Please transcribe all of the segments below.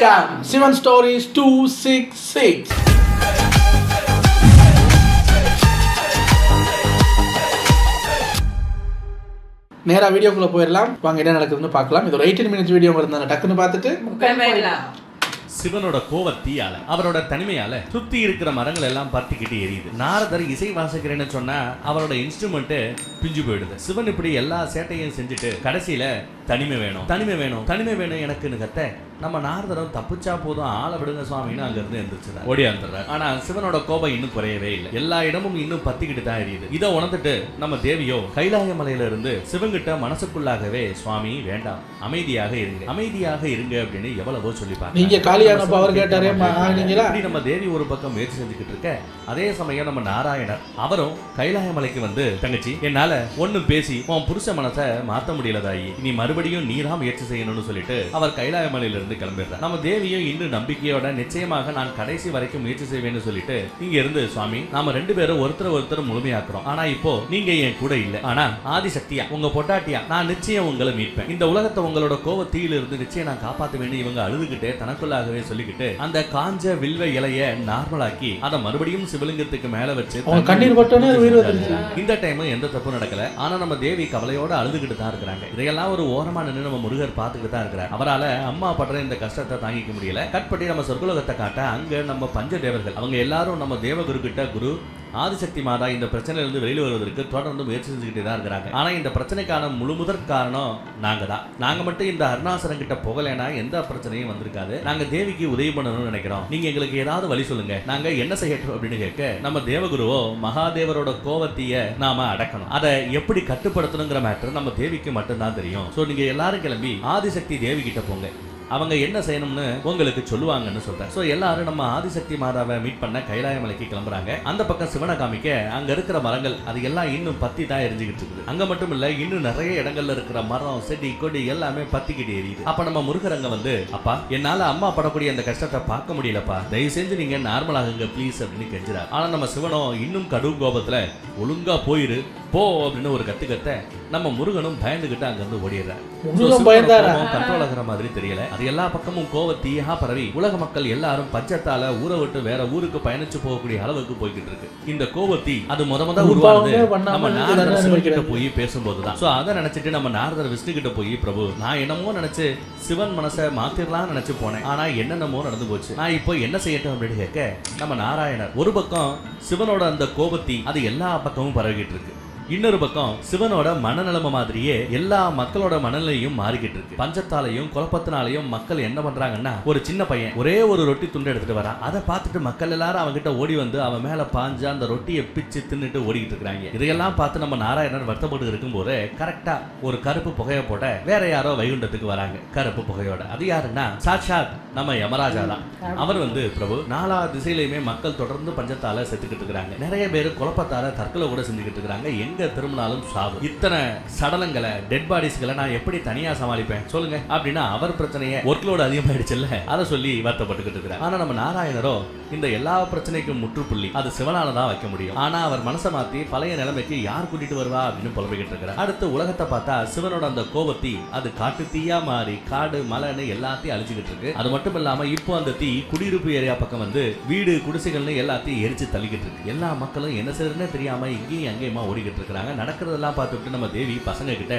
Welcome, Sivan Stories 266. நேரா வீடியோக்குள்ள போயிடலாம். வாங்க என்ன நடக்குதுன்னு பார்க்கலாம். இது ஒரு 18 minutes வீடியோ இருந்தாங்க. டக்குன்னு பார்த்துட்டு சிவனோட கோவத்தியால அவரோட தனிமையால சுத்தி இருக்கிற மரங்கள் எல்லாம் பத்திக்கிட்டு எரியுது. நாரதர் இசை வாசிக்கிறேன்னு சொன்னா அவரோட இன்ஸ்ட்ருமெண்ட் பிஞ்சு போயிடுது. சிவன் இப்படி எல்லா சேட்டையும் செஞ்சுட்டு கடைசியில தனிமை வேணும் தனிமை வேணும் தனிமை வேணும் எனக்குன்னு கத்த நம்ம நாரதரும் தப்பிச்சா போதும் ஆளை விடுங்க சுவாமின்னு அங்க இருந்து எந்திரிச்சுறாரு, ஓடியாந்துறாரு. ஆனா சிவனோட கோபம் இன்னும் குறையவே இல்லை. எல்லா இடமும் இன்னும் பத்திக்கிட்டு தான் எரியுது. இதை உணர்ந்துட்டு நம்ம தேவியோ கைலாய மலையில இருந்து சிவங்கிட்ட மனசுக்குள்ளாகவே சுவாமி வேண்டாம், அமைதியாக இருங்க அமைதியாக இருங்க அப்படின்னு எவ்வளவோ சொல்லிப்பாங்க. நீங்க காளியான பவர் கேட்டாரே நீங்களா? இப்படி நம்ம தேவி ஒரு பக்கம் முயற்சி செஞ்சுக்கிட்டு இருக்க, அதே சமயம் நம்ம நாராயணர் அவரும் கைலாய மலைக்கு வந்து தங்கச்சி என்னால ஒன்னும் பேசி உன் புருஷ மனசை மாத்த முடியல தாயி, நீ மறுபடியும் நீதான் முயற்சி செய்யணும்னு சொல்லிட்டு அவர் கைலாய மலையில இருந்து கிளம்பிடுறார். நம்ம தேவியும் இன்னும் நம்பிக்கையோட நிச்சயமாக நான் கடைசி வரைக்கும் முயற்சி செய்வேன்னு சொல்லிட்டு இங்க இருந்து சுவாமி நாம ரெண்டு பேரும் ஒருத்தர் முழுமையாக்குறோம். ஆனா இப்போ நீங்க என் கூட இல்ல, ஆனா ஆதிசக்தியா உங்க பொட்டாட்டியா நான் நிச்சயம் உங்களை மீட்பேன். இந்த உலகத்தை உங்களோட கோவத்தீயில இருந்து நிச்சயம் நான் காப்பாத்துவேன்னு இவங்க அழுதுகிட்டே தனக்குள்ளாகவே சொல்லிக்கிட்டு அந்த காஞ்ச வில்வ இலைய நார்மலாக்கி அதை மறுபடியும் சிவலிங்கத்துக்கு மேல வச்சு கண்ணீர் பட்டோனே உயிர் வந்துருச்சு. இந்த டைம் எந்த தப்பு நடக்கல. ஆனா நம்ம தேவி கவலையோட அழுதுகிட்டு தான் இருக்கிறாங்க. இதையெல்லாம் ஒரு ஓரமா நின்று நம்ம முருகர் பார்த்துக்கிட்டு தான் இருக்கிறார். அவரால் அம்மா படுற இந்த கஷ்டத்தை தாங்கிக்க முடியல. கட்பட்டி நம்ம சொர்க்குலகத்தை காட்ட அங்க நம்ம பஞ்ச தேவர்கள் அவங்க எல்லாரும் நம்ம தேவகுரு கிட்ட குரு ஆதிசக்தி மாதா இந்த பிரச்சனையில இருந்து வெளியில் வருவதற்கு தொடர்ந்து முயற்சி செஞ்சுக்கிட்டே தான் இருக்கிறாங்க. ஆனா இந்த பிரச்சனைக்கான முதற் காரணம் நாங்க தான். நாங்க மட்டும் இந்த அருணாசலம் கிட்ட போகலைன்னா எந்த பிரச்சனையும் வந்திருக்காது. நாங்க தேவிக்கு உதவி பண்ணணும்னு நினைக்கிறோம். நீங்க எங்களுக்கு ஏதாவது வழி சொல்லுங்க, நாங்க என்ன செய்யட்டும் அப்படின்னு கேட்க நம்ம தேவகுருவோ மகாதேவரோட கோவத்தைய நாம அடக்கணும், அதை எப்படி கட்டுப்படுத்தணுங்கிற மேட்டர் நம்ம தேவிக்கு மட்டும்தான் தெரியும். சோ நீங்க எல்லாரும் கிளம்பி ஆதிசக்தி தேவி கிட்ட போங்க, அவங்க என்ன செய்யணும்னு உங்களுக்கு சொல்லுவாங்கன்னு சொல்றேன். சோ எல்லாரும் நம்ம ஆதிசக்தி மாதாவை மீட் பண்ண கைலாய மலைக்கு கிளம்புறாங்க. அந்த பக்கம் சிவனை காமிக்க அங்க இருக்கிற மரங்கள் அது எல்லாம் இன்னும் பத்தி தான் எரிஞ்சுக்கிட்டு இருக்குது. அங்க மட்டும் இல்ல இன்னும் நிறைய இடங்கள்ல இருக்கிற மரம் செடி கொடி எல்லாமே பத்திக்கிட்டு எரியுது. அப்ப நம்ம முருகர் அங்க வந்து அப்பா என்னால அம்மா படக்கூடிய அந்த கஷ்டத்தை பார்க்க முடியலப்பா, தயவு செஞ்சு நீங்க நார்மல் ஆகுங்க ப்ளீஸ் அப்படின்னு கெஞ்சுறாரு. ஆனா நம்ம சிவனோ இன்னும் கடும் கோபத்துல ஒழுங்கா போயிரு போ அப்படின்னு ஒரு கத்த நம்ம முருகனும் பயந்துகிட்டு அங்க இருந்து ஓடிடுறாரு. கண்ட்ரோல் ஆகிற மாதிரி தெரியல. அது எல்லா பக்கமும் கோவத்தீயா பரவி உலக மக்கள் எல்லாரும் பஞ்சத்தால ஊரை விட்டு வேற ஊருக்கு பயணிச்சு போகக்கூடிய அளவுக்கு போய்கிட்டு இருக்கு. இந்த கோவத்தி அது முத உருவானது நம்ம நாரதர் சிவன் கிட்ட போய் பேசும்போதுதான். சோ அதை நினைச்சிட்டு நம்ம நாரதர் விஷ்ணு கிட்ட போய் பிரபு நான் என்னமோ நினைச்சு சிவன் மனசை மாத்திரலாம் நினைச்சு போனேன், ஆனா என்னென்னமோ நடந்து போச்சு, நான் இப்போ என்ன செய்யட்டும் அப்படின்னு கேட்க நம்ம நாராயணர் ஒரு பக்கம் சிவனோட அந்த கோபத்தி அது எல்லா பக்கமும் பரவிக்கிட்டு இருக்கு. இன்னொரு பக்கம் சிவனோட மனநலம மாதிரியே எல்லா மக்களோட மனநிலையும் மாறிக்கிட்டு இருக்கு. பஞ்சத்தாலையும் குழப்பத்தினாலையும் மக்கள் என்ன பண்றாங்கன்னா ஒரு சின்ன பையன் ஒரே ஒரு ரொட்டி துண்டு எடுத்துட்டு வரான். அதை பார்த்துட்டு மக்கள் எல்லாரும் அவங்கிட்ட ஓடி வந்து அவன் மேல பாஞ்சு அந்த ரொட்டியை பிச்சு தின்னுட்டு ஓடிக்கிட்டு இருக்காங்க. இதையெல்லாம் பார்த்து நம்ம நாராயணன் வருத்தப்பட்டு இருக்கும் போது கரெக்டா ஒரு கருப்பு புகையை போட வேற யாரோ வைகுண்டத்துக்கு வராங்க கருப்பு புகையோட. அது யாருன்னா சாட்சாத் நம்ம யமராஜா தான். அவர் வந்து பிரபு நாலா திசையிலுமே மக்கள் தொடர்ந்து பஞ்சத்தால செத்துக்கிட்டு இருக்கிறாங்க. நிறைய பேர் குழப்பத்தால தற்கொலை கூட செஞ்சுக்கிட்டு இருக்கிறாங்க. எங்க திரும்பினாலும் சாவு. இத்தனை சடலங்களை டெட் பாடிஸ்களை நான் எப்படி தனியா சமாளிப்பேன் சொல்லுங்க அப்படின்னா அவர் பிரச்சனையே ஒர்க்லோடு அதிகமாயிடுச்சுல்ல, அதை சொல்லி வருத்தப்பட்டுக்கிட்டு இருக்கிறார். ஆனா நம்ம நாராயணரோ இந்த எல்லா பிரச்சனைக்கும் முற்றுப்புள்ளி அது சிவனால தான் வைக்க முடியும். ஆனா அவர் மனசை மாத்தி பழைய நிலைமைக்கு யார் கூட்டிட்டு வருவா அப்படின்னு புலம்பிக்கிட்டு இருக்கிறார். அடுத்து உலகத்தை பார்த்தா சிவனோட அந்த கோபத்தி அது காட்டு தீயா மாறி காடு மலைன்னு எல்லாத்தையும் அழிச்சுக்கிட்டு இருக்கு. அது மட்டும் இல்லாம இப்போ அந்த தீ குடியிருப்பு ஏரியா பக்கம் வந்து வீடு குடிசைகள்னு எல்லாத்தையும் எரிச்சு தள்ளிக்கிட்டு இருக்கு. எல்லா மக்களும் என்ன செய்யறதுன்னு தெரியாம இங்கேயும் அங்கேயுமா ஓடிக்கிட்டு இருக்கிறாங்க. நடக்கிறதெல்லாம் பார்த்துட்டு நம்ம தேவி பசங்க கிட்ட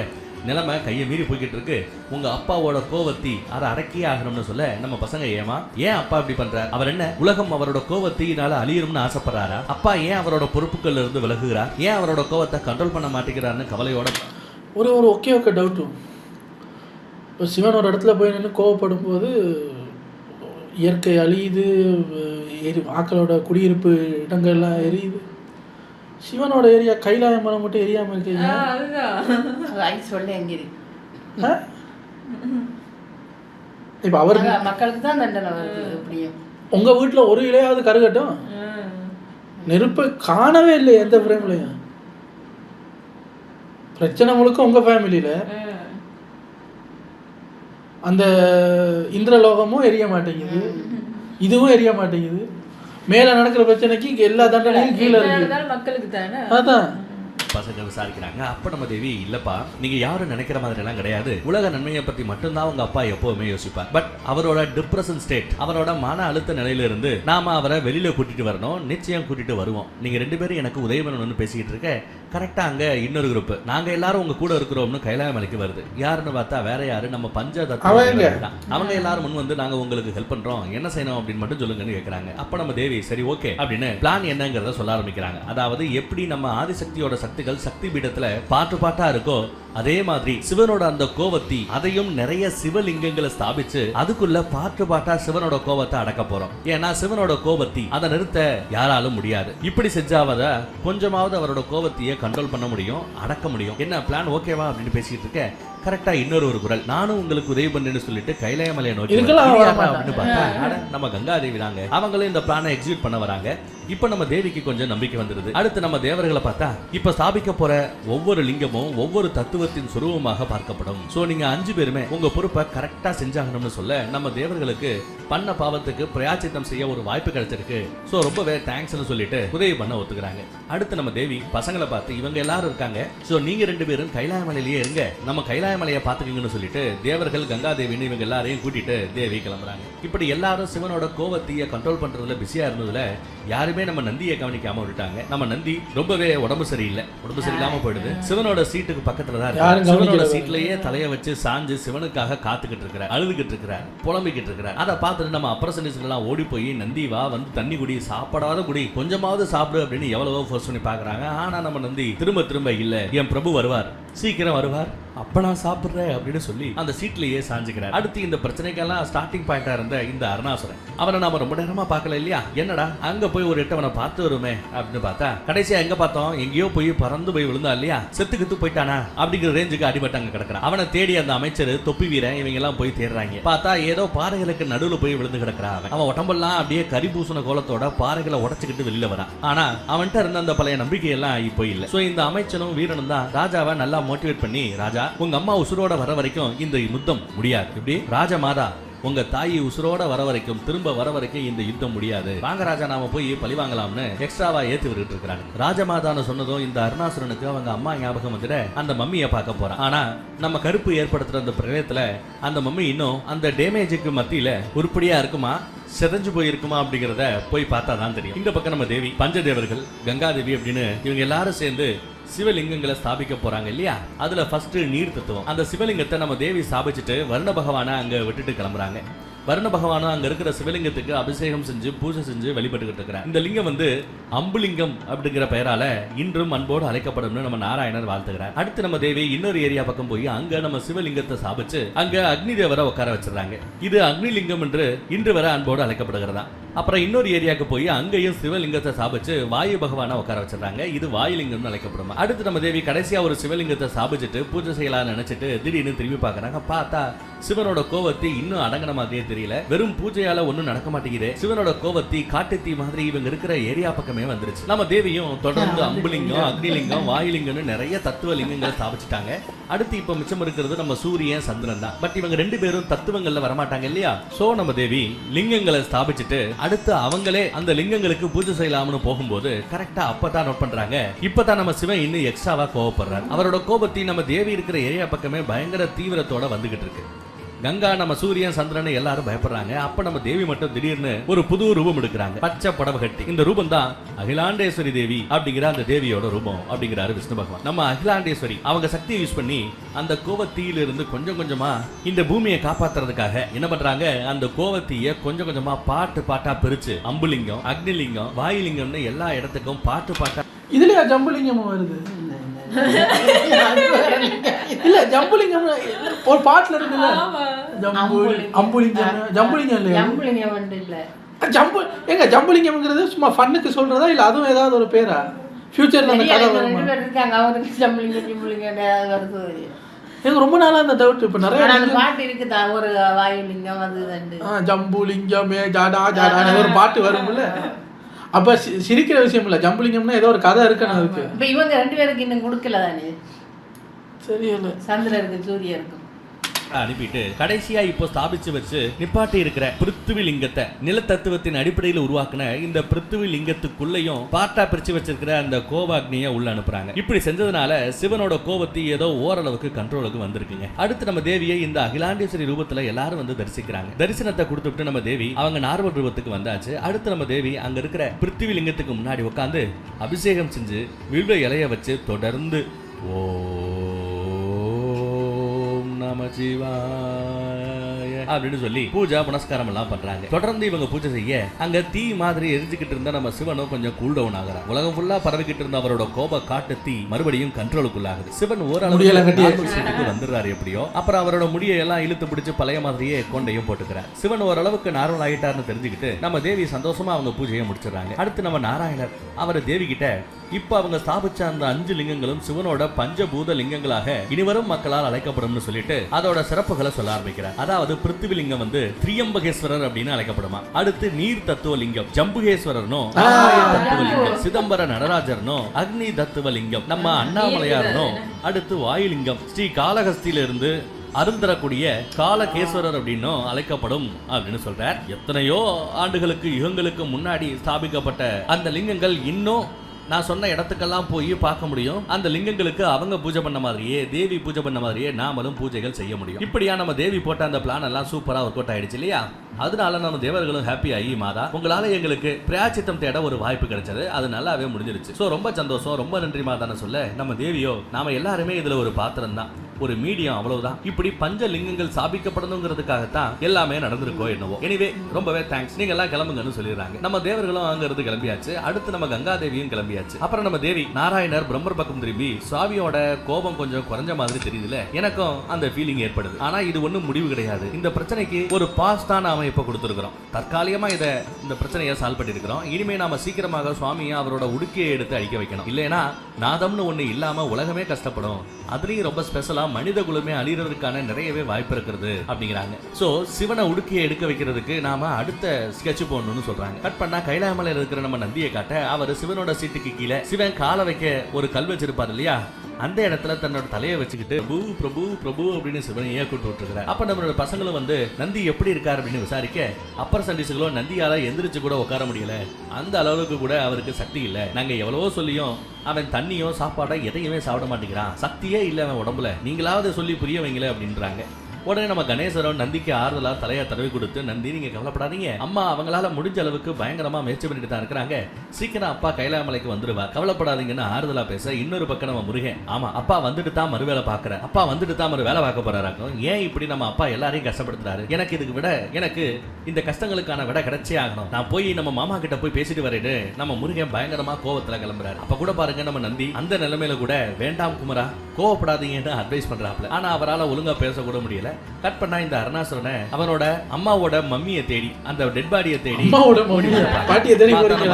நிலைமை கையை மீறி போய்கிட்டு இருக்கு, உங்க அப்பாவோட கோவத்தி அதை அடக்கியே ஆகணும்னு சொல்ல நம்ம பசங்க ஏன் அப்பா இப்படி பண்றார், அவர் என்ன உலகம் அவரோட கோவத்தினால அழியணும்னு ஆசைப்படுறாரா, அப்பா ஏன் அவரோட பொறுப்புகள் இருந்து விலகுகிறார், ஏன் அவரோட கோவத்தை கண்ட்ரோல் பண்ண மாட்டேங்கிறாருன்னு கவலையோட ஒரு ஓகே டவுட்டு. இப்போ சிவன் ஒரு இடத்துல போய் நின்று கோவப்படும் போது இயற்கை அழியுது, ஆக்களோட குடியிருப்பு இடங்கள்லாம் எரியுது. சிவனோட ஏரியா கைலாய மரம் மட்டும் எரியாம இருக்கீங்க. இப்ப அவர் மக்களுக்கு தான் தண்டனை வருது. உங்க வீட்டுல ஒரு இலையாவது கருகட்டும், நெருப்பை காணவே இல்லை எந்த பிரேம்லையும். பிரச்சனை முழுக்க உங்க ஃபேமிலியில. அந்த இந்திரலோகமும் எரிய மாட்டேங்குது, இதுவும் எரிய மாட்டேங்குது. மேல நடக்கிற பிரச்சனைக்கு எல்லா தண்டனையும் கீழே இருக்கு மக்களுக்கு தானே. அதான் பசங்க விசாரிக்கிறாங்க. அப்ப நம்ம தேவி, இல்லப்பா நீங்க யாரும் நினைக்கிற மாதிரி எல்லாம் கிடையாது, உலக நன்மையை பத்தி மட்டும்தான் உங்க அப்பா எப்பவுமே யோசிப்பார். பட் அவரோட டிப்ரெஷன் ஸ்டேட், அவரோட மன அழுத்த நிலையில இருந்து நாம அவரை வெளியில கூட்டிட்டு வரணும், நிச்சயம் கூட்டிட்டு வருவோம். நீங்க 2 பேரும் எனக்கு உதவி பண்ணணும்னு பேசிக்கிட்டு இருக்க கரெக்டா அங்க இன்னொரு குரூப், நாங்க எல்லாரும் உங்க கூட இருக்கிறோம்னு கைலாயமலைக்கு வருது. யாருன்னு பார்த்தா வேற யாரு, நம்ம அவங்க எல்லாரும் முன் வந்து நாங்க உங்களுக்கு ஹெல்ப் பண்றோம், என்ன செய்யணும் அப்படின்னு மட்டும் சொல்லுங்கன்னு கேக்குறாங்க. அப்ப நம்ம தேவி சரி ஓகே அப்படின்னு பிளான் என்னங்கறத சொல்ல ஆரம்பிக்கிறாங்க. அதாவது எப்படி நம்ம ஆதிசக்தியோட சக்திகள் சக்தி பீடத்துல பாட்டு பாட்டா இருக்கோ, அதே மாதிரி சிவனோட அந்த கோவத்தி அதையும் நிறைய சிவலிங்கங்களை ஸ்தாபிச்சு அதுக்குள்ள பாட்டு பாட்டா சிவனோட கோவத்தை அடக்க போறோம். ஏன்னா சிவனோட கோவத்தி அதை நிறுத்த யாராலும் முடியாது. இப்படி செஞ்சாவத கொஞ்சமாவது அவரோட கோவத்தையே கண்ட்ரோல் பண்ண முடியும், அடக்க முடியும். என்ன பிளான் ஓகேவா அப்படின்னு பேசிட்டு இருக்க கரெக்டா இன்னொரு குரல், நானும் உங்களுக்கு உதவி பண்ணேன்னு சொல்லிட்டு கைலாயமலையை நோக்கி அப்படின்னு பார்த்தா நம்ம கங்காதேவி தாங்க. அவங்களும் இந்த பிளானை எக்ஸிக்யூட் பண்ண வராங்க. இப்ப நம்ம தேவிக்கு கொஞ்சம் நம்பிக்கை வந்துருது. அடுத்து நம்ம தேவர்களை பார்த்தா இப்ப ஸ்தாபிக்க போற ஒவ்வொரு லிங்கமும் ஒவ்வொரு தத்துவத்தின் சுரூபமாக பார்க்கப்படும். சோ நீங்க 5 பேருமே உங்க பொறுப்பை கரெக்டா செஞ்சாகணும்னு சொல்ல நம்ம தேவர்களுக்கு பண்ண பாவத்துக்கு பிரயாச்சித்தம் செய்ய ஒரு வாய்ப்பு கிடைச்சிருக்கு. சோ ரொம்பவே தேங்க்ஸ்னு சொல்லிட்டு உதவி பண்ண ஒத்துக்கிறாங்க. அடுத்து நம்ம தேவி பசங்களை பார்த்து, இவங்க எல்லாரும் இருக்காங்க, சோ நீங்க 2 பேரும் கைலாயமலையிலேயே இருங்க, நம்ம கைலாயமலையை பாத்துக்கீங்கன்னு சொல்லிட்டு தேவர்கள் கங்காதேவின்னு இவங்க எல்லாரையும் கூட்டிட்டு தேவி கிளம்புறாங்க. இப்படி எல்லாரும் சிவனோட கோவத்தைய கண்ட்ரோல் பண்றதுல பிஸியா இருந்ததுல யாருமே நம்ம நந்தியை கவனிக்காம விட்டுட்டாங்க. நம்ம நந்தி ரொம்பவே உடம்பு சரியில்லாம போயிடுது. சிவனோட சீட்டுக்கு பக்கத்துல தான் இருக்கு. சிவனோட சீட்லயே தலைய வச்சு சாஞ்சு சிவனுக்காக காத்துக்கிட்டு இருக்கிறார், அழுதுகிட்டு இருக்கிறார், புலம்பிக்கிட்டு இருக்கிறார். அதை பார்த்துட்டு நம்ம அப்ரசனிஸ்ட் எல்லாம் ஓடி போய் நந்தி வா, வந்து தண்ணி குடி, சாப்பிடாத குடி, கொஞ்சமாவது சாப்பிடு அப்படின்னு எவ்வளவோ ஃபோர்ஸ் பண்ணி பாக்குறாங்க. ஆனா நம்ம நந்தி திரும்ப இல்ல, என் பிரபு வருவார், சீக்கிரம் வருவார், அப்ப நான் சாப்பிடுறேன் அப்படின்னு சொல்லி அந்த சீட்லயே சாஞ்சுக்கிறார். அடுத்து இந்த பிரச்சனைக்கெல்லாம் ஸ்டார்டிங் பாயிண்டா இருந்த இந்த அருணாசுரன், அவனை நாம ரொம்ப நேரமா பார்க்கல இல்லையா, என்னடா அங்க போய் ஒரு எட்டவனை பார்த்து வருமே அப்படின்னு பார்த்தா கடைசியா எங்க பார்த்தோம், எங்கேயோ போய் பறந்து போய் விழுந்தா இல்லையா, செத்துக்கிட்டு போயிட்டானா அப்படிங்கிற ரேஞ்சுக்கு அடிபட்டு அங்க கிடக்குறான். அவனை தேடி அந்த அமைச்சர், தொப்பி வீரன், இவங்க எல்லாம் போய் தேடுறாங்க. பார்த்தா ஏதோ பாறைகளுக்கு நடுவுல போய் விழுந்து கிடக்குறான். அவன் உடம்பெல்லாம் அப்படியே கரிபூசண கோலத்தோட பாறைகளை உடைச்சுக்கிட்டு வெளியில வரான். ஆனா அவன்கிட்ட இருந்த அந்த பழைய நம்பிக்கை எல்லாம் இப்போ இல்ல. சோ இந்த அமைச்சனும் வீரனும் தான் ராஜாவை நல்லா மோட்டிவேட் பண்ணி, ராஜா உங்க அம்மா உசுரோட வர வரைக்கும் இந்த யுத்தம் முடியாது, இப்படி ராஜமாதா உங்க தாயி உசுரோட வர வரைக்கும், திரும்ப வர வரைக்கும் இந்த யுத்தம் முடியாது, வாங்க ராஜா நாம போய் பழி வாங்கலாம்னு எக்ஸ்ட்ராவா ஏத்தி விட்டுட்டு இருக்காங்க. ராஜமாதான்னு சொன்னதும் இந்த அருணாசுரனுக்கு அவங்க அம்மா ஞாபகம் வந்துட அந்த மம்மியை பார்க்க போறான். ஆனா நம்ம கருப்பு ஏற்படுத்துற அந்த பிரளயத்துல அந்த மம்மி இன்னும் அந்த டேமேஜுக்கு மத்தியில உருப்படியா இருக்குமா, செதஞ்சு போயிருக்குமா அப்படிங்கிறத போய் பார்த்தா தான் தெரியும். இந்த பக்கம் நம்ம தேவி, பஞ்சதேவர்கள், கங்காதேவி அப்படின்னு இவங்க எல்லாரும் சேர்ந்து சிவலிங்கங்களை ஸ்தாபிக்க போறாங்க இல்லையா. அதுல ஃபர்ஸ்ட் நீர் தத்துவம். அந்த சிவலிங்கத்தை நம்ம தேவி ஸ்தாபிச்சுட்டு வருண பகவானை அங்க விட்டுட்டு கிளம்புறாங்க. வருண பகவானும் அங்க இருக்கிற சிவலிங்கத்துக்கு அபிஷேகம் செஞ்சு பூஜை செஞ்சு வழிபட்டுக்கிட்டு இருக்கிறார். இந்த லிங்கம் வந்து அம்புலிங்கம் அப்படிங்கிற பெயரால இன்றும் அன்போடு அழைக்கப்படும் நம்ம நாராயணர் வாழ்த்துக்கிறார். அடுத்து நம்ம தேவி இன்னொரு ஏரியா பக்கம் போய் அங்க நம்ம சிவலிங்கத்தை ஸ்தாபிச்சு அங்க அக்னி தேவரை உட்கார வச்சிடறாங்க. இது அக்னிலிங்கம் என்று இன்று வரை அன்போடு அழைக்கப்படுகிறதா. அப்புறம் இன்னொரு ஏரியாவுக்கு போய் அங்கேயும் சிவலிங்கத்தை ஸ்தாபிச்சு வாயு பகவானை உட்கார வச்சிடறாங்க. இது வாயுலிங்கம்னு அழைக்கப்படும். அடுத்து நம்ம தேவி கடைசியா ஒரு சிவலிங்கத்தை ஸ்தாபிச்சுட்டு பூஜை செய்யலாம்னு நினைச்சிட்டு திடீர்னு திரும்பி பாக்குறாங்க. பார்த்தா சிவனோட கோவத்தை இன்னும் அடங்கின மாதிரியே தெரியல, வெறும் பூஜையால ஒண்ணும் நடக்க மாட்டேங்குது. சிவனோட கோவத்தி காட்டுத்தீ மாதிரி இவங்க இருக்கிற ஏரியா பக்கமே வந்துருச்சு. நம்ம தேவியும் தொடர்ந்து அம்புலிங்கம், அக்னிலிங்கம், வாயுலிங்கம்னு நிறைய தத்துவ லிங்கங்களை ஸ்தாபிச்சுட்டாங்க. அடுத்து இப்ப மிச்சம் இருக்கிறது நம்ம சூரியன், சந்திரன் தான். பட் இவங்க 2 பேரும் தத்துவங்கள்ல வரமாட்டாங்க இல்லையா. சோ நம்ம தேவி லிங்கங்களை ஸ்தாபிச்சுட்டு அடுத்து அவங்களே அந்த லிங்கங்களுக்கு பூஜை செய்யலாம்னு போகும்போது கரெக்டா அப்பதான் நோட் பண்றாங்க, இப்பதான் நம்ம சிவன் இன்னும் எக்ஸ்ட்ராவா கோவப்படுறாரு. அவரோட கோபத்தை நம்ம தேவி இருக்கிற ஏரியா பக்கமே பயங்கர தீவிரத்தோட வந்துகிட்டு இருக்கு. கங்கா, நம்ம சூரியன், சந்திரன் எல்லாரும் பயப்படுறாங்க. அப்ப நம்ம தேவி மட்டும் திடீர்னு ஒரு புது ரூபம் எடுக்கிறாங்க, பச்சை புடவை கட்டி. இந்த ரூபம் தான் அகிலாண்டேஸ்வரி தேவி அப்படிங்கிற அந்த தேவியோட ரூபம் அப்படிங்கிறாரு விஷ்ணு பகவான். நம்ம அகிலாண்டேஸ்வரி அவங்க சக்தியை யூஸ் பண்ணி அந்த கோவத்தீயிலிருந்து கொஞ்சம் கொஞ்சமா இந்த பூமியை காப்பாத்துறதுக்காக என்ன பண்றாங்க, அந்த கோவத்தீய கொஞ்சம் கொஞ்சமா பாட்டா பிரிச்சு அம்புலிங்கம், அக்னிலிங்கம், வாயுலிங்கம்னு எல்லா இடத்துக்கும் பாட்டா. இதுலயா ஜம்புலிங்கம் வருது? இல்ல ஜம்புலிங்கம் ஒரு பாட்டுல இருக்குல்ல, அம்புலிங்கம், ஜம்புலிங்கம் இல்லையா? ஜம்புலிங்கம் வந்து இல்ல. ஜம்புலிங்கம்ங்கிறது சும்மா ஃபன்னுக்கு சொல்றதா இல்ல அதுவும் ஏதாவது ஒரு பேரா? ஃபியூச்சர்ல அந்த கதை வருமா? இருக்காங்க அவருக்கு ஜம்புலிங்கம் ஜம்புலிங்கம் வருது. எனக்கு ரொம்ப நாளா அந்த டவுட். இப்ப நிறைய பாட்டு இருக்குதா, ஒரு வாயுலிங்கம் அது ரெண்டு, ஜம்புலிங்கமே ஜாடா ஜாடா ஒரு பாட்டு வரும்ல. அப்ப சிரிக்கிற விஷயம் இல்ல, ஜம்புலிங்கம்னா ஏதோ ஒரு கதை இருக்கணும் அதுக்கு. இப்ப இவங்க 2 பேருக்கு இன்னும் கொடுக்கல தானே. சரியில்ல, சந்திரருக்கு சூரியருக்கும் அனுப்பிட்டு கடைசியா இப்போ ஸ்தாபிச்சு வச்சு நிப்பாட்டி இருக்கிற பிருத்திவி லிங்கத்தை நிலத்தத்துவத்தின் அடிப்படையில் உருவாக்குன இந்த பிருத்திவி லிங்கத்துக்குள்ளேயும் பார்ட்டா பிரிச்சு வச்சிருக்கிற அந்த கோபாக்னியை உள்ள அனுப்புறாங்க. இப்படி செஞ்சதுனால சிவனோட கோபத்தை ஏதோ ஓரளவுக்கு கண்ட்ரோலுக்கு வந்திருக்குங்க. அடுத்து நம்ம தேவியை இந்த அகிலாண்டேஸ்வரி ரூபத்துல எல்லாரும் வந்து தரிசிக்கிறாங்க. தரிசனத்தை கொடுத்துட்டு நம்ம தேவி அவங்க நார்மல் ரூபத்துக்கு வந்தாச்சு. அடுத்து நம்ம தேவி அங்க இருக்கிற பிருத்திவி லிங்கத்துக்கு முன்னாடி உட்காந்து அபிஷேகம் செஞ்சு வில்வ இலைய வச்சு தொடர்ந்து ஓம் நம சிவாய அப்படின்னு சொல்லி பூஜா புனஸ்காரம் எல்லாம் பண்றாங்க. தொடர்ந்து இவங்க பூஜை செய்ய அங்க தீ மாதிரி எரிஞ்சுக்கிட்டு இருந்த நம்ம சிவனும் கொஞ்சம் கூல் டவுன் ஆகுறாங்க. உலகம் ஃபுல்லா பரவிக்கிட்டு இருந்த அவரோட கோப காட்டு தீ மறுபடியும் கண்ட்ரோலுக்குள்ளாகுது. சிவன் ஓரளவுக்கு வந்துடுறாரு எப்படியோ. அப்புறம் அவரோட முடியை எல்லாம் இழுத்து பிடிச்சு பழைய மாதிரியே கொண்டையும் போட்டுக்கிறார். சிவன் ஓரளவுக்கு நார்மல் ஆகிட்டாருன்னு தெரிஞ்சுக்கிட்டு நம்ம தேவி சந்தோஷமா அவங்க பூஜையை முடிச்சிடறாங்க. அடுத்து நம்ம நாராயணர் அவர் தேவி கிட்ட இப்ப அவங்க ஸ்தாபிச்ச அந்த 5 லிங்கங்களும் சிவனோட பஞ்சபூத லிங்கங்களாக இனிவரும் மக்களால் அழைக்கப்படும் சொல்லிட்டு அதோட சிறப்புகளை சொல்ல ஆரம்பிக்கிறார். அதாவது பிருத்திவி லிங்கம் வந்து திரியம்பகேஸ்வரர் அப்படின்னு அழைக்கப்படுமா. அடுத்து நீர் தத்துவ லிங்கம் ஜம்புகேஸ்வரர்னும் தத்துவ லிங்கம் சிதம்பர நடராஜர்னும் அக்னி தத்துவ லிங்கம் நம்ம அண்ணாமலையாரனும் அடுத்து வாயுலிங்கம் ஸ்ரீ காளஹஸ்தியிலிருந்து அருள் தரக்கூடிய காலகேஸ்வரர் அப்படின்னும் அழைக்கப்படும் அப்படின்னு சொல்றார். எத்தனையோ ஆண்டுகளுக்கு யுகங்களுக்கு முன்னாடி ஸ்தாபிக்கப்பட்ட அந்த லிங்கங்கள் இன்னும் நான் சொன்ன இடத்துக்கெல்லாம் போய் பார்க்க முடியும். அந்த லிங்கங்களுக்கு அவங்க பூஜை பண்ண மாதிரியே தேவி பூஜை பண்ண மாதிரியே நாமளும் பூஜைகள் செய்ய முடியும். இப்படியா நம்ம தேவி போட்ட அந்த பிளான் எல்லாம் சூப்பரா ஒர்க் அவுட் ஆயிடுச்சு இல்லையா? அதனால நம்ம தேவர்களும் ஹாப்பி ஆகி மாதா உங்களால எங்களுக்கு பிராயச்சித்தம் தேட ஒரு வாய்ப்பு கிடைச்சது, அது நல்லாவே முடிஞ்சிருச்சு. ஸோ ரொம்ப சந்தோஷம், ரொம்ப நன்றி மாதான்னு சொல்ல நம்ம தேவியோ நாம எல்லாருமே இதுல ஒரு பாத்திரம் தான், ஒரு மீடியம், அவ்வளவுதான். இப்படி பஞ்ச லிங்கங்கள் ஸ்தாபிக்கப்படணுங்கிறதுக்காகத்தான் எல்லாமே நடந்திருக்கோ என்னவோ. எனிவே ரொம்பவே தேங்க்ஸ், நீங்க எல்லாம் கிளம்புங்கன்னு சொல்லிடுறாங்க. நம்ம தேவர்களும் அங்க இருந்து கிளம்பியாச்சு. அடுத்து நம்ம கங்கா தேவியும் கிளம்பியாச்சு. அப்புறம் நம்ம தேவி நாராயணர் பிரம்மர் பக்கம் திரும்பி சுவாமியோட கோபம் கொஞ்சம் குறைஞ்ச மாதிரி தெரியுதுல, எனக்கும் அந்த ஃபீலிங் ஏற்படுது. ஆனா இது ஒண்ணும் முடிவு கிடையாது. இந்த பிரச்சனைக்கு ஒரு பாஸ் தான் நாம இப்ப கொடுத்துருக்கிறோம். தற்காலிகமா இந்த பிரச்சனையை சால்வ் பண்ணிருக்கிறோம். இனிமே நாம சீக்கிரமாக சுவாமியை அவரோட உடுக்கையை எடுத்து அழிக்க வைக்கணும். இல்லைன்னா நாதம்னு ஒண்ணு இல்லாம உலகமே கஷ்டப்படும். அதுலயும் ரொம்ப ஸ்பெஷலா மனித குலமே அழிறதுக்கான நிறையவே வாய்ப்பு இருக்கிறது அப்படிங்கிறாங்க. சோ சிவனை உடுக்கையை எடுக்க வைக்கிறதுக்கு நாம அடுத்த ஸ்கெட்ச் போடணும்னு சொல்றாங்க. கட் பண்ணா கைலாமலையில் இருக்கிற நம்ம நந்தியை காட்ட அவர் சிவனோட சீட்டுக்கு கீழே சிவன் காலை வைக்க ஒரு கல் வச்சிருப்பாரு இல்லையா, அந்த இடத்துல தன்னோட தலையை வச்சுக்கிட்டு பிரபு பிரபு பிரபு அப்படின்னு சிவனையே கூட்டு விட்டுருக்காரு. அப்ப நம்மளோட பசங்களும் வந்து நந்தி எப்படி இருக்காரு அப்படின்னு விசாரிக்க அப்பர் சண்டிஸ்களும் நந்தியால எந்திரிச்சு கூட உட்கார முடியல, அந்த அளவுக்கு கூட அவருக்கு சக்தி இல்ல, நாங்க எவ்வளவோ சொல்லியும் அவன் தண்ணியோ சாப்பாடோ எதையுமே சாப்பிட மாட்டேங்கிறான், சக்தியே இல்ல அவன் உடம்புல, நீங்களாவது சொல்லி புரிய வைங்களே அப்படின்றாங்க. உடனே நம்ம கணேசரும் நந்திக்கு ஆறுதலா தலையை தடவி கொடுத்து, நந்தி நீங்க கவலைப்படாதீங்க, அம்மா அவங்களால முடிஞ்ச அளவுக்கு பயங்கரமா முயற்சி பண்ணிட்டு தான் இருக்கிறாங்க, சீக்கிரம் அப்பா கைலாமலைக்கு வந்துருவா, கவலைப்படாதீங்கன்னு ஆறுதலா பேச, இன்னொரு பக்கம் நம்ம முருகன், ஆமா அப்பா வந்துட்டு தான் மறுவேலை பாக்குற, அப்பா வந்துட்டு தான் மறு வேலை பார்க்க போறாராக்கும், ஏன் இப்படி நம்ம அப்பா எல்லாரையும் கஷ்டப்படுத்துறாரு, எனக்கு இதுக்கு விட, எனக்கு இந்த கஷ்டங்களுக்கான விட கிடைச்சே ஆகணும், நான் போய் நம்ம மாமா கிட்ட போய் பேசிட்டு வரேன்னு நம்ம முருகன் பயங்கரமா கோவத்துல கிளம்புறாரு. அப்ப கூட பாருங்க நம்ம நந்தி அந்த நிலைமையில கூட வேண்டாம் குமரா கோவப்படாதீங்கன்னு அட்வைஸ் பண்றாப்ல. ஆனா அவரால் ஒழுங்கா பேசக்கூட முடியல. கட் பண்ணா இந்த அருணாசுரனை அவனோட அம்மாவோட மம்மியை தேடி, அந்த டெட் பாடியை தேடி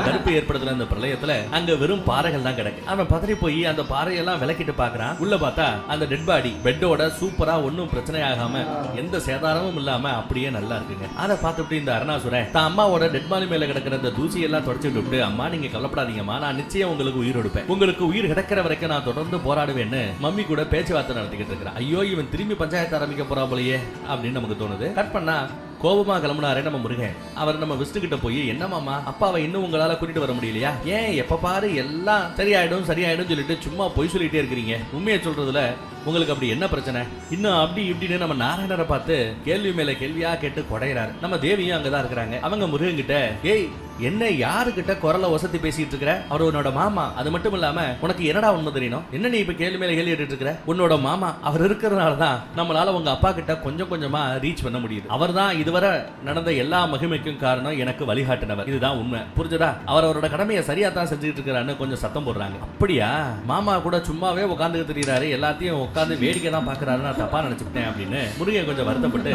கருப்பு ஏற்படுத்துற அந்த பிரளயத்துல அங்க வெறும் பாறைகள் தான் கிடக்கு. அவன் பதறி போய் அந்த பாறையெல்லாம் விளக்கிட்டு பாக்குறான். உள்ள பார்த்தா அந்த டெட் பாடி பெட்டோட சூப்பரா ஒன்னும் பிரச்சனை ஆகாம எந்த சேதாரமும் இல்லாம அப்படியே நல்லா இருக்குங்க. அதை பார்த்துட்டு இந்த அருணாசுரன் தான் அம்மாவோட டெட் பாடி மேல கிடக்கிற அந்த தூசி எல்லாம் தொடச்சிட்டு விட்டு, அம்மா நீங்க கவலைப்படாதீங்கம்மா, நான் நிச்சயம் உங்களுக்கு உயிர் கொடுப்பேன், உங்களுக்கு உயிர் கிடைக்கிற வரைக்கும் நான் தொடர்ந்து போராடுவேன்னு மம்மி கூட பேச்சுவார்த்தை நடத்திக்கிட்டு இருக்கிறான். ஐயோ இவன் திரும்பி பஞ்சாயத்து ஆரம்பிக்க போறா போலயே அப்படின்னு நமக்கு தோணுது. கட் பண்ணா கோபமா கிளம்புனாரே நம்ம முருகன். அவர் நம்ம விஷ்ணு கிட்ட போய், என்ன மாமா அப்பாவை இன்னும் உங்களால கூட்டிட்டு வர முடியலையா, ஏன் எப்ப பாரு எல்லாம் சரியாயிடும் சரியாயிடும் சொல்லிட்டு சும்மா பொய் சொல்லிட்டே இருக்கிறீங்க, உண்மையை சொல்றதுல உங்களுக்கு அப்படி என்ன பிரச்சனை, இன்னும் அப்படி இப்படின்னு நம்ம நாராயணரை பார்த்து கேள்வி மேல கேள்வியா கேட்டு கொடையிறாரு. நம்ம தேவியும் அங்கதான் இருக்கிறாங்க. அவங்க முருகன் கிட்ட, ஏய் என்ன யாருக்கிட்ட குரலை வசதி பேசிட்டு இருக்கிற, அவர் உன்னோட மாமா, அது மட்டும் இல்லாம உனக்கு என்னடா உண்மை தெரியணும், என்ன நீ இப்ப கேள்வி மேல கேள்வி கேட்டு இருக்கிற, உன்னோட மாமா அவர் இருக்கிறதுனாலதான் நம்மளால உங்க அப்பா கிட்ட கொஞ்சம் கொஞ்சமா ரீச் பண்ண முடியுது, அவர் தான் இதுவரை நடந்த எல்லா மகிமைக்கும் காரணம், எனக்கு வழிகாட்டினவர், இதுதான் உண்மை, புரிஞ்சதா, அவர் அவரோட கடமையை சரியா தான் செஞ்சுட்டு இருக்கிறான்னு கொஞ்சம் சத்தம் போடுறாங்க. அப்படியா, மாமா கூட சும்மாவே உட்காந்து தெரியுறாரு, எல்லாத்தையும் உட்காந்து வேடிக்கை தான் பாக்குறாரு, நான் தப்பா நினைச்சுட்டேன் அப்படின்னு முருகன் கொஞ்சம் வருத்தப்பட்டு,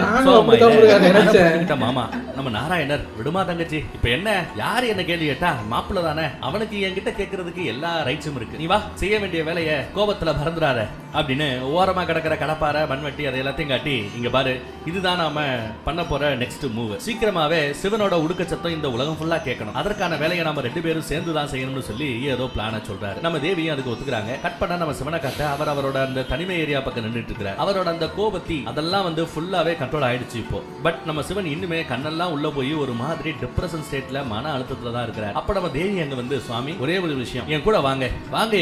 மாமா நம்ம நாராயணர் விடுமா தங்கச்சி, இப்ப என்ன யாரு என்ன கேள்வி கேட்டா, மாப்பிள்ள தானே, அவனுக்கு என்கிட்ட கேட்கறதுக்கு எல்லா ரைட்ஸும் இருக்கு, நீ வா செய்ய வேண்டிய வேலையை கோபத்துல பறந்துறாரு அப்படின்னு ஓரமா கிடக்கிற கடப்பாறை மண்வெட்டி அதை எல்லாத்தையும் காட்டி, இங்க பாரு இதுதான் நாம பண்ண போற நம்மளோட நெக்ஸ்ட் மூவ். சீக்கிரமாவே சிவனோட உடுக்க சத்தம் இந்த உலகம் ஃபுல்லா கேட்கணும், அதற்கான வேலையை நம்ம 2 பேரும் சேர்ந்து தான் செய்யணும்னு சொல்லி ஏதோ பிளான சொல்றாரு. நம்ம தேவியும் அதுக்கு ஒத்துக்கிறாங்க. கட் பண்ணா நம்ம சிவனை காட்ட அவரோட அந்த தனிமை ஏரியா பக்கம் நின்றுட்டு இருக்கிறார். அவரோட அந்த கோபத்தி அதெல்லாம் வந்து ஃபுல்லாவே கண்ட்ரோல் ஆயிடுச்சு இப்போ. பட் நம்ம சிவன் இன்னுமே கண்ணெல்லாம் உள்ள போய் ஒரு மாதிரி டிப்ரெஷன் ஸ்டேட்ல மன அழுத்தத்துல தான் இருக்கிறார். அப்ப நம்ம தேவி அங்க வந்து, சுவாமி ஒரே ஒரு விஷயம், என் கூட வாங்க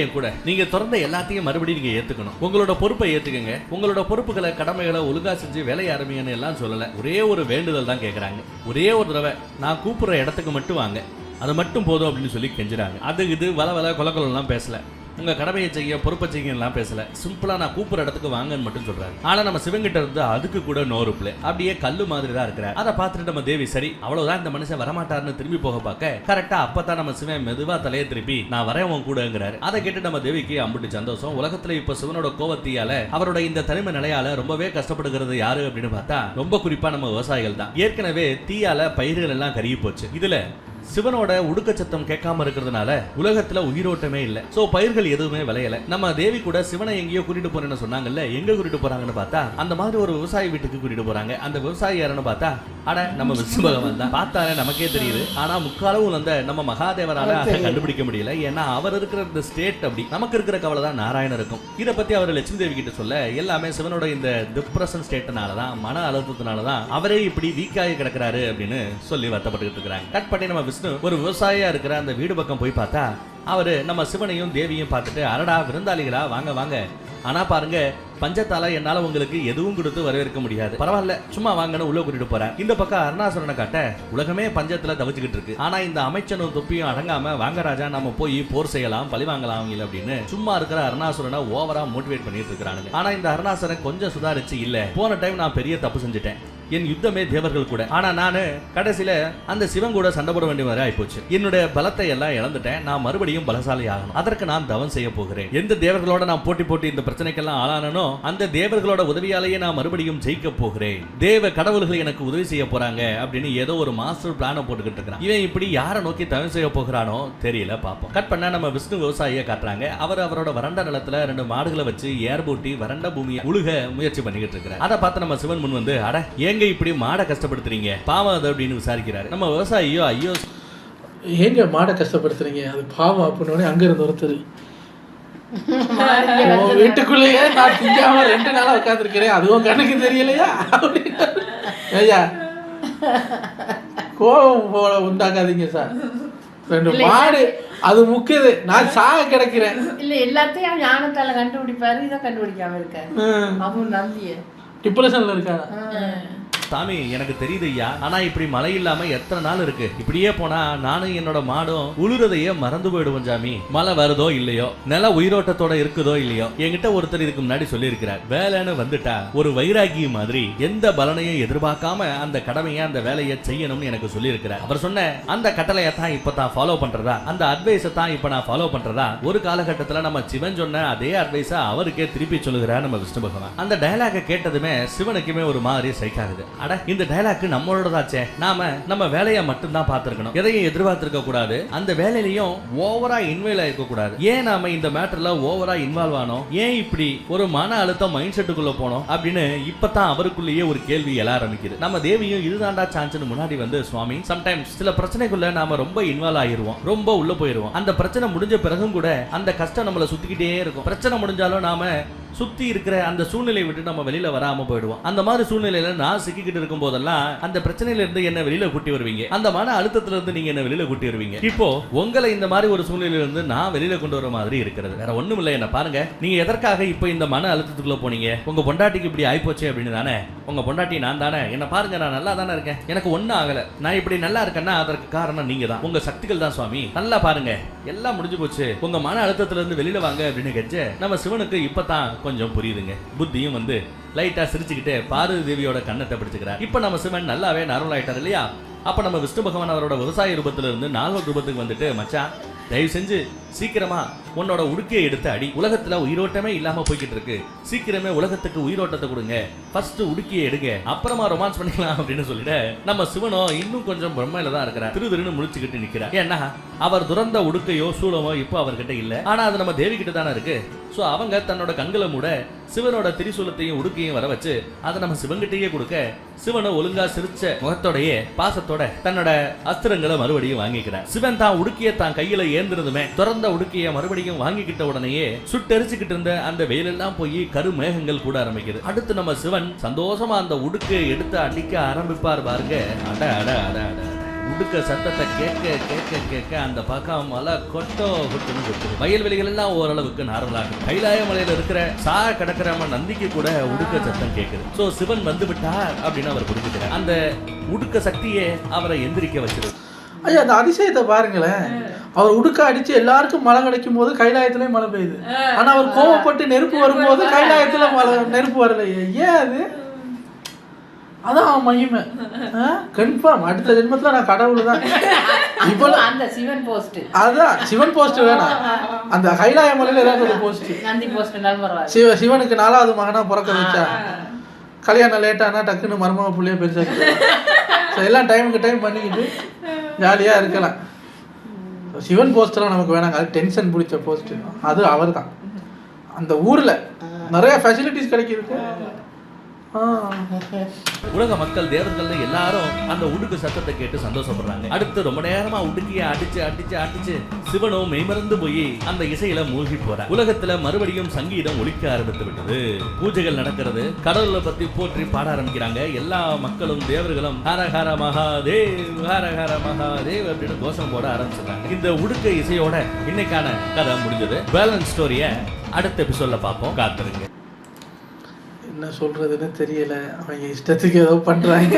என் கூட, நீங்க திறந்த எல்லாத்தையும் மறுபடியும் நீங்க ஏத்துக்கணும், உங்களோட பொறுப்பை ஏத்துக்கங்க, உங்களோட பொறுப்புகளை கடமைகளை ஒழுங்கா செஞ்சு வேலையை ஆரம்பிங்கன்னு எல்லாம் சொல்லல, ஒரே ஒரு வேண்டுதல் தான் கேட்கறாங்க. ஒரே ஒரு தடவை நான் கூப்பிடுற இடத்துக்கு மட்டும் வாங்க, அது மட்டும் போதும் அப்படின்னு சொல்லி கெஞ்சுறாங்க. அது இது வள கொலக்கொலாம் பேசல, உங்க கடமையை செய்ய பொறுப்பை செய்யலாம் பேசல, சிம்பிளா நான் கூப்பிடுற இடத்துக்கு வாங்கன்னு மட்டும் சொல்றாரு. ஆனா நம்ம சிவங்கிட்ட இருந்து அதுக்கு கூட நோ ரிப்ளை, அப்படியே கல்லு மாதிரி தான் இருக்கிறார். அதை பார்த்துட்டு நம்ம தேவி சரி அவ்வளவுதான் இந்த மனுஷன் வரமாட்டாருன்னு திரும்பி போக பார்க்க கரெக்டா அப்பதான் நம்ம சிவன் மெதுவா தலையை திருப்பி நான் வரேன் உன் கூடங்கிறாரு. அதை கேட்டு நம்ம தேவிக்கு அம்புட்டு சந்தோஷம். உலகத்துல இப்ப சிவனோட கோவத்தியால அவரோட இந்த தனிமை நிலையால ரொம்பவே கஷ்டப்படுகிறது யாரு அப்படின்னு பார்த்தா ரொம்ப குறிப்பா நம்ம விவசாயிகள் தான். ஏற்கனவே தீயால பயிர்கள் எல்லாம் கருகி போச்சு. இதுல சிவனோட உடுக்க சத்தம் கேட்காம இருக்கிறதுனால உலகத்துல உயிரோட்டமே இல்ல. சோ பயிர்கள் எதுவுமே விளையல. நம்ம தேவி கூட சிவனை எங்கேயோ கூட்டிட்டு போறேன்னு சொன்னாங்கல்ல, எங்க கூட்டிட்டு போறாங்கன்னு பார்த்தா அந்த மாதிரி ஒரு விவசாயி வீட்டுக்கு கூட்டிட்டு போறாங்க. அந்த விவசாயி யாருன்னு பார்த்தா அட நம்ம விஷ்ணு பகவான் தான். பார்த்தாலே நமக்கே தெரியுது. ஆனா முக்காலவும் அந்த நம்ம மகாதேவரால அதை கண்டுபிடிக்க முடியல. ஏன்னா அவர் இருக்கிற இந்த ஸ்டேட் அப்படி. நமக்கு இருக்கிற கவலை தான் நாராயணன் இருக்கும். இதை பத்தி அவர் லட்சுமி தேவி கிட்ட சொல்ல எல்லாமே சிவனோட இந்த டிப்ரெஷன் ஸ்டேட்னாலதான், மன அழுத்தத்தினாலதான் அவரே இப்படி வீக்காகி கிடக்குறாரு அப்படின்னு சொல்லி வருத்தப்பட்டு இருக்கிறாங்க. கட் பண்ணி நம்ம விஷ்ணு ஒரு விவசாயியா இருக்கிற அந்த வீடு பக்கம் போய் பார்த்தா அவரு நம்ம சிவனையும் தேவியும் பார்த்துட்டு, அரடா விருந்தாளிகளா வாங்க வாங்க, ஆனா பாருங்க பஞ்சத்தால என்னால உங்களுக்கு எதுவும் கொடுத்து வரவேற்க முடியாது, பரவாயில்ல சும்மா வாங்கன்னு உள்ள கூட்டிட்டு போறேன். இந்த பக்கம் அருணாசுரனை காட்ட உலகமே பஞ்சத்துல தவிச்சுக்கிட்டு இருக்கு. ஆனா இந்த அமைச்சனும் தொப்பியும் அடங்காம வாங்க ராஜா நம்ம போய் போர் செய்யலாம், பழி வாங்கலாம் இல்ல அப்படின்னு சும்மா இருக்கிற அருணாசுரனை ஓவரா மோட்டிவேட் பண்ணிட்டு இருக்கானுங்க. ஆனா இந்த அருணாசுரன் கொஞ்சம் சுதாரிச்சு, இல்ல போன டைம் நான் பெரிய தப்பு செஞ்சுட்டேன், என் யுத்தமே தேவர்கள் கூட, ஆனா நானு கடைசியில அந்த சிவன் கூட சண்டை போட வேண்டிய மாதிரி ஆயிப்போச்சு, என்னுடைய பலத்தை எல்லாம் இழந்துட்டேன், நான் மறுபடியும் பலசாலி ஆகணும், அதற்கு நான் தவம் செய்ய போகிறேன். எந்த தேவர்களோட நான் போட்டி இந்த பிரச்சனைக்கெல்லாம் ஆளானோ அந்த தேவர்களோட உதவியாலேயே நான் மறுபடியும் ஜெயிக்க போகிறேன், தேவ கடவுள்கள் எனக்கு உதவி செய்ய போறாங்க அப்படின்னு ஏதோ ஒரு மாஸ்டர் பிளான போட்டுக்கிட்டு இருக்கான். இவன் இப்படி யாரை நோக்கி தவம் செய்ய போகிறானோ தெரியல, பாப்போம். கட் பண்ணா நம்ம விஷ்ணு விவசாயியை காட்டுறாங்க. அவரோட வறண்ட நிலத்துல 2 மாடுகளை வச்சு ஏர் பூட்டி வறண்ட பூமியை உழுக முயற்சி பண்ணிக்கிட்டு இருக்கிறார். அதை பார்த்து நம்ம சிவன் முன் வந்து, அட ஏங்க இப்படி மாடை கஷ்டப்படுத்துறீங்க பாவம் அது அப்படின்னு விசாரிக்கிறாரு. நம்ம விவசாயியோ, ஐயோ ஏங்க மாடை கஷ்டப்படுத்துறீங்க, அது பாவம் அப்படின்னு அங்க இருந்து ஒருத்தர் வீட்டுக்குள்ளேயே நான் திங்காம 2 நாளா உட்காந்துருக்கிறேன், அதுவும் கணக்கு தெரியலையா அப்படின்னு. ஐயா கோபம் உண்டாக்காதீங்க சார், 2 மாடு அது முக்கியது, நான் சாக கிடக்கிறேன். இல்ல எல்லாத்தையும் ஞானத்தால கண்டுபிடிப்பாரு, இதை கண்டுபிடிக்காம இருக்காரு. அவன் நம்பிய டிப்ரெஷன்ல இருக்காங்க. சாமி எனக்கு தெரியுது ஐயா, ஆனா இப்படி மழை இல்லாம எத்தனை நாள் இருக்கு, இப்படியே போனா நானும் என்னோட மாடும் உழுறதையே மறந்து போயிடுவோம் சாமி, மழை வருதோ இல்லையோ, நில உயிரோட்டத்தோட இருக்குதோ இல்லையோ. என்கிட்ட ஒருத்தர் இதுக்கு முன்னாடி சொல்லி இருக்கிறார், வேலைன்னு வந்துட்டா ஒரு வைராகி மாதிரி எந்த பலனையும் எதிர்பார்க்காம அந்த கடமையை அந்த வேலையை செய்யணும்னு எனக்கு சொல்லி இருக்கிறார். அவர் சொன்ன அந்த கட்டளையை தான் இப்ப தான் ஃபாலோ பண்றதா, அந்த அட்வைஸை தான் இப்ப நான் ஃபாலோ பண்றதா. ஒரு காலகட்டத்துல நம்ம சிவன் சொன்ன அதே அட்வைஸை அவருக்கே திருப்பி சொல்லுகிறார் நம்ம விஷ்ணு பகவான். அந்த டயலாக கேட்டதுமே சிவனுக்குமே ஒரு மாதிரி சைக் ஆகுது. அட இந்த டயலாக் நம்மளோடதாச்சே, நாம நம்ம வேலையை மட்டும் தான் பார்த்திருக்கணும், எதையும் எதிர்பார்த்திருக்க கூடாது, அந்த வேலையிலையும் ஓவரா இன்வால்வ் ஆயிருக்க கூடாது. ஏன் நாம இந்த மேட்டர்ல ஓவரா இன்வால்வ் ஆனோம், ஏன் இப்படி ஒரு மன அழுத்தம் மைண்ட் செட்டுக்குள்ள போனோம் அப்படின்னு இப்பதான் அவருக்குள்ளேயே ஒரு கேள்வி எழ ஆரம்பிக்குது. நம்ம தேவியும் இதுதான்டா சான்ஸ்னு முன்னாடி வந்து, சுவாமி சம்டைம்ஸ் சில பிரச்சனைக்குள்ள நாம ரொம்ப இன்வால்வ் ஆயிருவோம், ரொம்ப உள்ள போயிருவோம், அந்த பிரச்சனை முடிஞ்ச பிறகும் கூட அந்த கஷ்டம் நம்மள சுத்திக்கிட்டே இருக்கும். பிரச்சனை முடிஞ்சாலும் நாம சுத்தி இருக்கிற அந்த சூழ்நிலையை விட்டு நம்ம வெளியில வராம போயிடுவோம். அந்த மாதிரி சூழ்நிலையில நான் சிக்கிக்கிட்டு இருக்கும் போதெல்லாம் அந்த பிரச்சனையில இருந்து என்ன வெளியில கூட்டி வருவீங்க, அந்த மன அழுத்தத்துல இருந்து நீங்க என்ன வெளியில கூட்டி வருவீங்க. இப்போ உங்களை இந்த மாதிரி ஒரு சூழ்நிலையில இருந்து நான் வெளியில கொண்டு வர மாதிரி இருக்கிறது. வேற ஒண்ணும் இல்லை, என்ன பாருங்க, நீங்க எதற்காக இப்ப இந்த மன அழுத்தத்துக்குள்ள போனீங்க, உங்க பொண்டாட்டிக்கு இப்படி ஆயிப்போச்சு அப்படின்னு தானே. உங்க பொண்டாட்டி நான் தானே, என்ன பாருங்க நான் நல்லா தானே இருக்கேன், எனக்கு ஒன்னும் ஆகல, நான் இப்படி நல்லா இருக்கேன்னா அதற்கு காரணம் நீங்க தான், உங்க சக்திகள் தான் சுவாமி, நல்லா பாருங்க எல்லாம் முடிஞ்சு போச்சு, உங்க மன அழுத்தத்துல இருந்து வெளியில வாங்க அப்படின்னு கெஞ்ச நம்ம சிவனுக்கு இப்பதான் கொஞ்சம் புரியுதுங்க. புத்தியும் வந்து லைட்டா சிரிச்சுக்கிட்டு பார்வதி தேவியோட கண்ணத்தை பிடிச்சுக்கிறார். இப்ப நம்ம சிவன் நல்லாவே நார்மல் ஆயிட்டார் இல்லையா. அப்ப நம்ம விஷ்ணு பகவான் அவரோட விவசாய ரூபத்துல இருந்து நால்வர் ரூபத்துக்கு வந்துட்டு, மச்சான் தயவு செஞ்சு சீக்கிரமா உன்னோட உடுக்கையை எடுத்து அடி. உலகத்துல உயிரோட்டமே இல்லாம போய்கிட்டு இருக்கு, சீக்கிரமே உலகத்துக்கு உயிரோட்டத்தை கொடுங்க, ஃபர்ஸ்ட் உடுக்கையை எடுங்க, அப்புறமா ரொமான்ஸ் பண்ணிக்கலாம் அப்படின்னு சொல்லிட்டு நம்ம சிவனோ இன்னும் கொஞ்சம் பிரம்மையில தான் இருக்கிறார். திருன்னு முழிச்சுக்கிட்டு நிக்கிறார். ஏன்னா அவர் துறந்த உடுக்கையோ சூலமோ இப்போ அவர்கிட்ட இல்ல, ஆனா அது நம்ம தேவி கிட்ட தானே இருக்கு. சோ அவங்க தன்னோட கண்களை மூட சிவனோட திரிசூலத்தையும் உடுக்கையும் வர வச்சு அதை நம்ம சிவன்கிட்டயே கொடுக்க, சிவனை ஒழுங்கா சிரிச்ச முகத்தோடையே பாசத்தோட தன்னோட அஸ்திரங்களை மறுபடியும் வாங்கிக்கிறார். சிவன் தான் உடுக்கைய தான் கையில ஏந்திருந்துமே துறந்த உடுக்கைய மறுபடியும் வாங்கிக்கிட்ட உடனேயே சுட்டெரிச்சுக்கிட்டு இருந்த அந்த வெயிலெல்லாம் போய் கரு மேகங்கள் கூட ஆரம்பிக்குது. அடுத்து நம்ம சிவன் சந்தோஷமா அந்த உடுக்கையை எடுத்து அடிக்க ஆரம்பிப்பார் பாருங்க. அட அட அட அட உடுக்க சத்தத்தை கேட்க கேட்க கேட்க அந்த பக்கம் மலை கொட்டுன்னு கொட்டுது. வயல்வெளிகள் எல்லாம் ஓரளவுக்கு நார்மலாகும். கைலாய மலையில இருக்கிற கிடக்கிற நந்திக்கு கூட உடுக்க சத்தம் கேட்குது. சோ சிவன் வந்து விட்டார் அப்படின்னு அவர் புரிஞ்சுக்கிறார். அந்த உடுக்க சக்தியே அவரை எந்திரிக்க வச்சிருக்கு. ஐயா அந்த அதிசயத்தை பாருங்களேன். அவர் உடுக்க அடிச்சு எல்லாருக்கும் மழை கிடைக்கும் போது கைலாயத்திலே மழை பெய்யுது. ஆனா அவர் கோவப்பட்டு நெருப்பு வரும்போது கைலாயத்துல நெருப்பு வரலையே. ஏன் அது? அதான் மகிமை. கன்ஃபார்ம் அடுத்த ஜென்மத்துல நான் கடவுள் தான். இவ்வளவு அந்த சிவன் போஸ்ட், அதான் சிவன் போஸ்ட் வேணாம், அந்த கைலாய மலையில ஏதாவது ஒரு போஸ்ட், நந்தி போஸ்ட். சிவனுக்கு 4வது மகனா பிறக்க வச்சா கல்யாணம் லேட்டானா டக்குன்னு மருமக புள்ளைய பெருசா எல்லாம் டைமுக்கு டைம் பண்ணிக்கிட்டு ஜாலியா இருக்கலாம். சிவன் போஸ்ட்லாம் நமக்கு வேணாங்க, அது டென்ஷன் பிடிச்ச போஸ்ட். அது அவர் தான். அந்த ஊர்ல நிறைய ஃபெசிலிட்டிஸ் கிடைக்கிருக்கு. உலக மக்கள் தேவர்கள் எல்லாரும் அந்த உடுக்கு சத்தத்தை கேட்டு சந்தோஷப்படுறாங்க. அடுத்து ரொம்ப நேரமா உடுக்கிய அடிச்சு அடிச்சு அடிச்சு சிவனும் மெய்மறந்து போய் அந்த இசையில மூழ்கி போறார். உலகத்துல மறுபடியும் சங்கீதம் ஒலிக்க ஆரம்பித்து விட்டது. பூஜைகள் நடக்கிறது. கடவுளை பத்தி போற்றி பாட ஆரம்பிக்கிறாங்க. எல்லா மக்களும் தேவர்களும் ஹர ஹர மகாதேவ் ஹர ஹர மகாதேவ் அப்படின்னு கோஷம் போட ஆரம்பிச்சிருக்காங்க. இந்த உடுக்க இசையோட இன்னைக்கான கதை முடிஞ்சது. பேலன்ஸ் ஸ்டோரிய அடுத்த எபிசோட்ல பார்ப்போம். காத்திருங்க. என்ன சொல்றதுன்னு தெரியல. அவங்க இஷ்டத்துக்கு ஏதோ பண்றாங்க.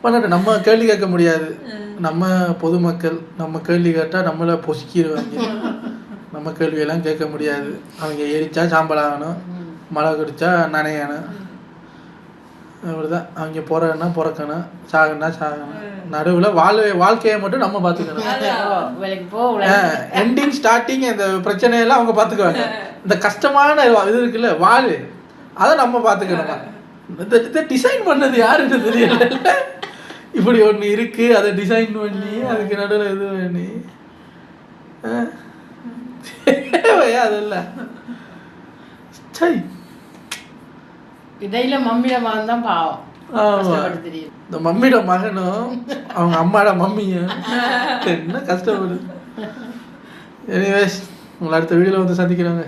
பண்ணட்டும், நம்ம கேள்வி கேட்க முடியாது. நம்ம பொதுமக்கள் நம்ம கேள்வி கேட்டால் நம்மளை பொசுக்கிடுவாங்க. நம்ம கேள்வியெல்லாம் கேட்க முடியாது. அவங்க எரிச்சா சாம்பல் ஆகணும், மழை குடிச்சா நனையணும், அப்படிதான். அவங்க பிறகுன்னா பிறக்கணும், சாகுன்னா சாகணும். நடுவில் வாழ்க்கையை மட்டும் நம்ம பார்த்துக்கணும். எண்டிங் ஸ்டார்டிங் இந்த பிரச்சனையெல்லாம் அவங்க பார்த்துக்குவாங்க. இந்த கஷ்டமான இது இருக்குல்ல வாழ், அதை நம்ம பார்த்துக்கணுமா? இதை டிசைன் பண்ணது யாருன்னு தெரியல. இப்படி ஒன்று இருக்கு, அதை டிசைன் பண்ணி அதுக்கு நடுவில் இது பண்ணி தேவையா? அதெல்லாம் சரி. இடையில மம்மியோட மகன் தான் பாவம். இந்த மம்மியோட மகனும் அவங்க அம்மாவோட மம்மியும் என்ன கஷ்டப்படுது. எனிவேஸ், உங்களை அடுத்த வீடியோவில் வந்து சந்திக்கிறாங்க.